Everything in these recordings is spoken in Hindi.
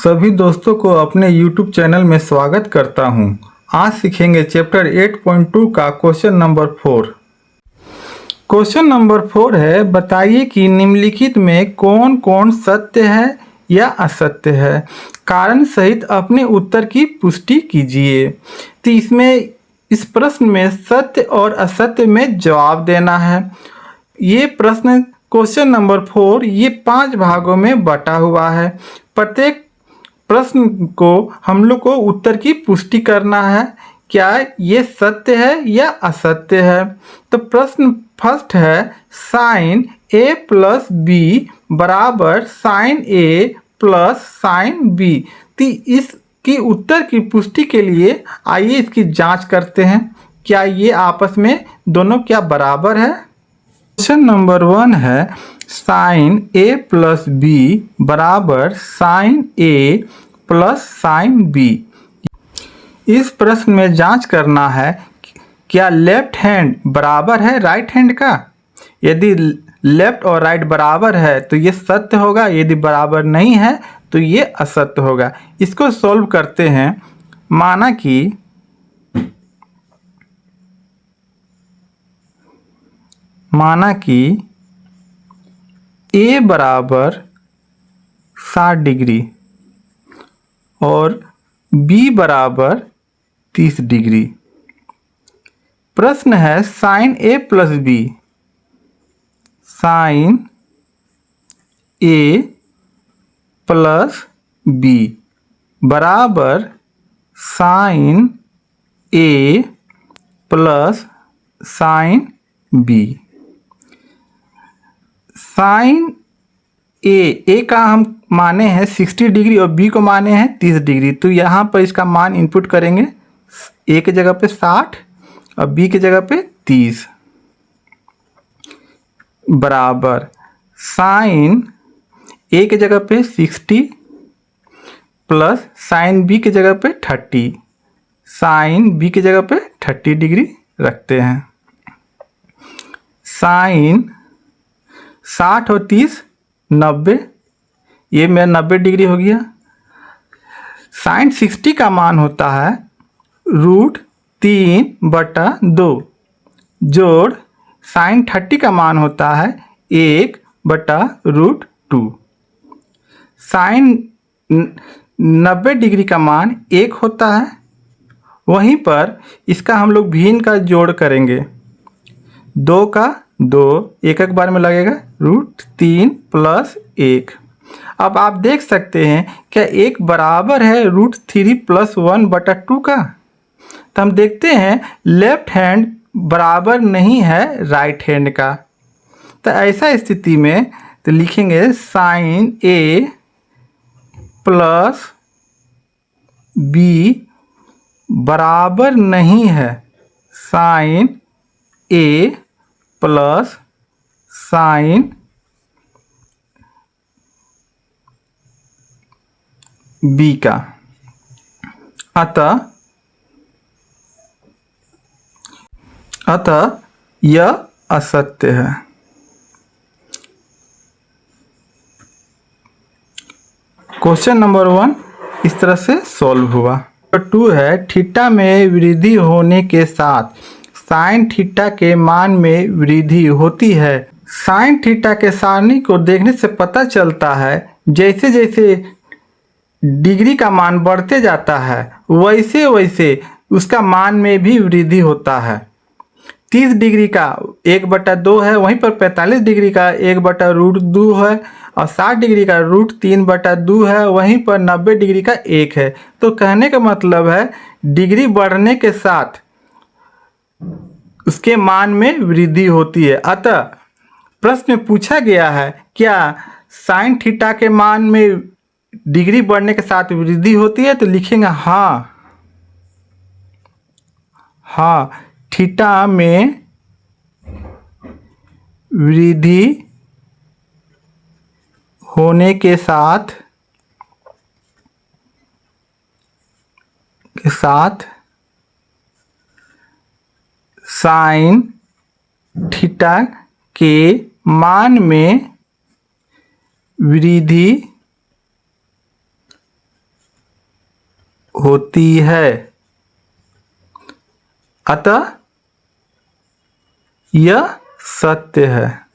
सभी दोस्तों को अपने YouTube चैनल में स्वागत करता हूं। आज सीखेंगे चैप्टर 8.2 का क्वेश्चन नंबर 4। क्वेश्चन नंबर 4 है, बताइए कि निम्नलिखित में कौन कौन सत्य है या असत्य है। कारण सहित अपने उत्तर की पुष्टि कीजिए। तो इसमें इस प्रश्न में सत्य और असत्य में जवाब देना है। ये प्रश्न क्वेश्चन नंबर 4 ये 5 भागों में बटा हुआ है। प्रत्येक प्रश्न को हम लोग को उत्तर की पुष्टि करना है, क्या ये सत्य है या असत्य है। तो प्रश्न फर्स्ट है, साइन ए प्लस बी बराबर साइन ए प्लस साइन बी। तो इसकी उत्तर की पुष्टि के लिए आइए इसकी जांच करते हैं, क्या ये आपस में दोनों क्या बराबर है। क्वेश्चन नंबर 1 है, साइन ए प्लस बी बराबर साइन ए प्लस साइन बी। इस प्रश्न में जांच करना है क्या लेफ्ट हैंड बराबर है राइट हैंड का। यदि लेफ्ट और राइट बराबर है तो ये सत्य होगा, यदि बराबर नहीं है तो ये असत्य होगा। इसको सॉल्व करते हैं। माना कि ए बराबर 60 डिग्री और बी बराबर 30 डिग्री। प्रश्न है साइन ए प्लस बी, साइन ए प्लस बी बराबर साइन ए प्लस साइन बी। साइन ए का हम माने हैं 60 डिग्री और बी को माने हैं 30 डिग्री। तो यहाँ पर इसका मान इनपुट करेंगे, ए के जगह पे 60 और बी के जगह पे 30 बराबर साइन ए के जगह पे 60 प्लस साइन बी के जगह पे 30। साइन बी के जगह पे 30 डिग्री रखते हैं। साइन 60 और 30 90, ये मेरा 90 डिग्री हो गया। साइन 60 का मान होता है √3/2 जोड़ साइन 30 का मान होता है 1/√2। साइन 90 डिग्री का मान 1 होता है। वहीं पर इसका हम लोग भिन्न का जोड़ करेंगे, 2 का 2 एक बार में लगेगा √3 + 1। अब आप देख सकते हैं क्या एक बराबर है √3 + 1/2 का। तो हम देखते हैं लेफ्ट हैंड बराबर नहीं है राइट हैंड का। तो ऐसा स्थिति में तो लिखेंगे साइन ए प्लस बी बराबर नहीं है साइन ए प्लस साइन बी का। अतः यह असत्य है। क्वेश्चन नंबर 1 इस तरह से सॉल्व हुआ। नंबर 2 है, थीटा में वृद्धि होने के साथ साइन थीटा के मान में वृद्धि होती है। साइन थीटा के सारणी को देखने से पता चलता है जैसे जैसे डिग्री का मान बढ़ते जाता है वैसे वैसे उसका मान में भी वृद्धि होता है। 30 डिग्री का 1/2 है, वहीं पर 45 डिग्री का 1/√2 है और 60 डिग्री का √3/2 है, वहीं पर 90 डिग्री का 1 है। तो कहने का मतलब है डिग्री बढ़ने के साथ उसके मान में वृद्धि होती है। अतः प्रश्न में पूछा गया है क्या साइन थीटा के मान में डिग्री बढ़ने के साथ वृद्धि होती है, तो लिखेंगे हाँ थीटा में वृद्धि होने के साथ साइन थीटा के मान में वृद्धि होती है। अतः यह सत्य है।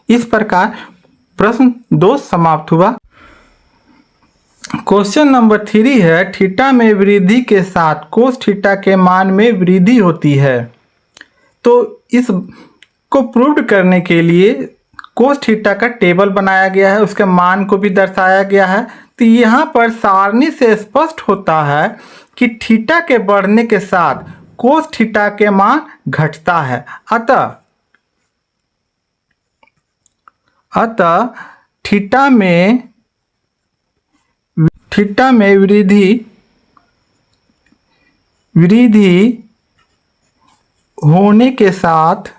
इस प्रकार प्रश्न 2 समाप्त हुआ। क्वेश्चन नंबर 3 है, थीटा में वृद्धि के साथ कोस थीटा के मान में वृद्धि होती है। तो इस को प्रूव करने के लिए कोस थीटा का टेबल बनाया गया है, उसके मान को भी दर्शाया गया है। तो यहाँ पर सारणी से स्पष्ट होता है कि थीटा के बढ़ने के साथ कोस थीटा के मान घटता है। अतः थीटा में वृद्धि होने के साथ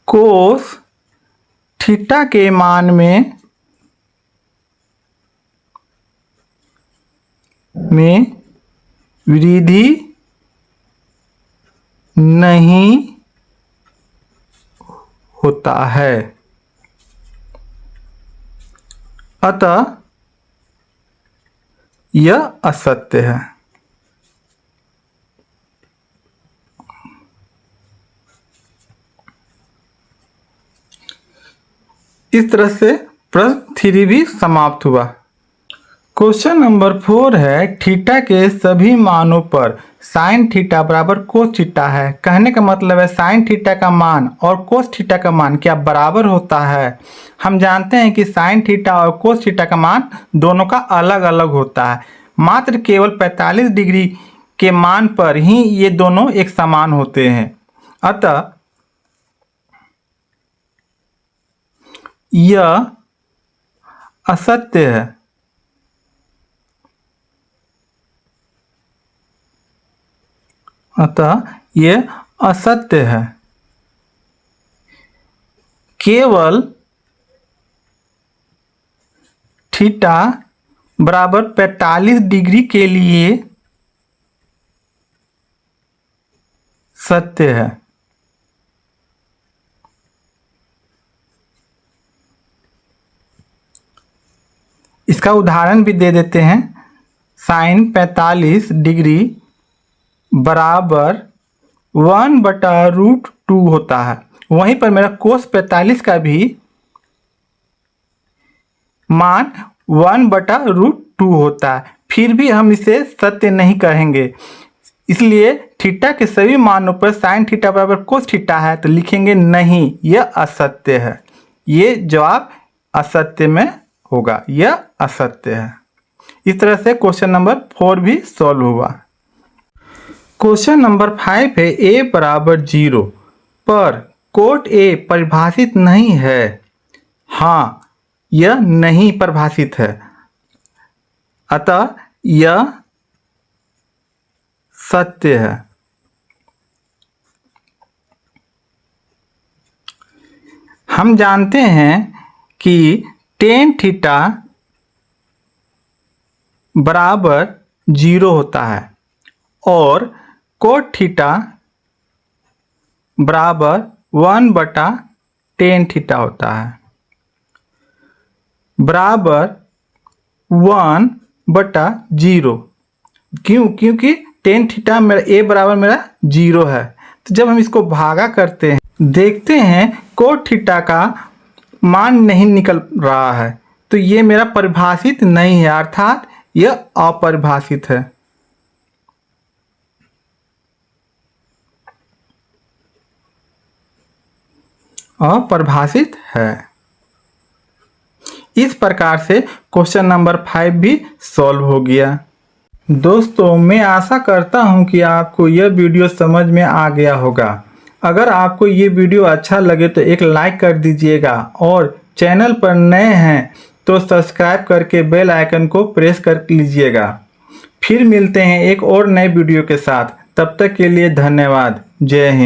कोस थीटा के मान में वृद्धि नहीं होता है। अतः यह असत्य है। इस तरह से प्रश्न 3 भी समाप्त हुआ। क्वेश्चन नंबर 4 है, थीटा के सभी मानों पर साइन थीटा बराबर कोस थीटा है। कहने का मतलब है साइन थीटा का मान और कोस थीटा का मान क्या बराबर होता है। हम जानते हैं कि साइन थीटा और कोस थीटा का मान दोनों का अलग अलग होता है। मात्र केवल 45 डिग्री के मान पर ही ये दोनों एक समान होते हैं। अतः यह असत्य है। अतः यह असत्य है। केवल थीटा बराबर 45 डिग्री के लिए सत्य है। इसका उदाहरण भी दे देते हैं। साइन 45 डिग्री बराबर 1/√2 होता है। वहीं पर मेरा कोस 45 का भी मान 1/√2 होता है। फिर भी हम इसे सत्य नहीं कहेंगे, इसलिए थीटा के सभी मानों पर साइन थीटा बराबर कोस थीटा है तो लिखेंगे नहीं, यह असत्य है। ये जवाब असत्य में होगा, यह असत्य है। इस तरह से क्वेश्चन नंबर 4 भी सॉल्व हुआ। क्वेश्चन नंबर 5 है, a बराबर 0 पर कोट a परिभाषित नहीं है। हाँ, यह नहीं परिभाषित है। अतः यह सत्य है। हम जानते हैं कि टेन थीटा बराबर 0 होता है और कोट थीटा बराबर 1/tan थीटा होता है, बराबर 1/0। क्योंकि टेन थीटा मेरा a बराबर मेरा 0 है। तो जब हम इसको भागा करते हैं, देखते हैं कोट थीटा का मान नहीं निकल रहा है, तो ये मेरा परिभाषित नहीं है, अर्थात यह अपरिभाषित है। अपरिभाषित है। इस प्रकार से क्वेश्चन नंबर 5 भी सॉल्व हो गया। दोस्तों, मैं आशा करता हूं कि आपको यह वीडियो समझ में आ गया होगा। अगर आपको ये वीडियो अच्छा लगे तो एक लाइक कर दीजिएगा और चैनल पर नए हैं तो सब्सक्राइब करके बेल आइकन को प्रेस कर लीजिएगा। फिर मिलते हैं एक और नए वीडियो के साथ। तब तक के लिए धन्यवाद। जय हिंद।